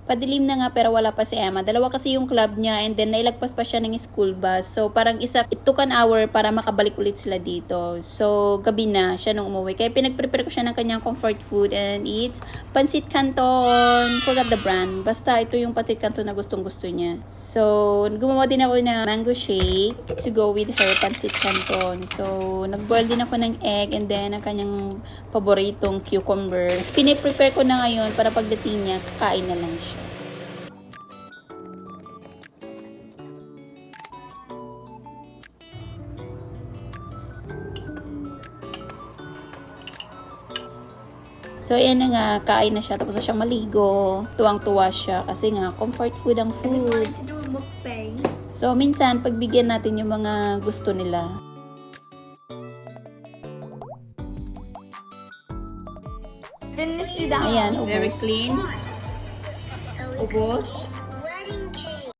Padilim na nga pero wala pa si Emma. Dalawa kasi yung club niya and then nailagpas pa siya ng school bus. So parang it took an hour para makabalik ulit sila dito. So gabi na siya nung umuwi. Kaya pinag-prepare ko siya ng kanyang comfort food and it's Pancit Canton. Forgot the brand. Basta ito yung Pancit Canton na gustong gusto niya. So gumawa din ako ng mango shake to go with her Pancit Canton. So nag-boil din ako ng egg and then ang kanyang paboritong cucumber. Piniprepare ko na ngayon para pagdating niya, kakain na lang siya. So, ayan na nga, kain na siya. Tapos na siyang maligo. Tuwang-tuwa siya kasi nga, comfort food ang food. So, minsan, pagbigyan natin yung mga gusto nila. Ayan, ubos. Very clean. Ubos.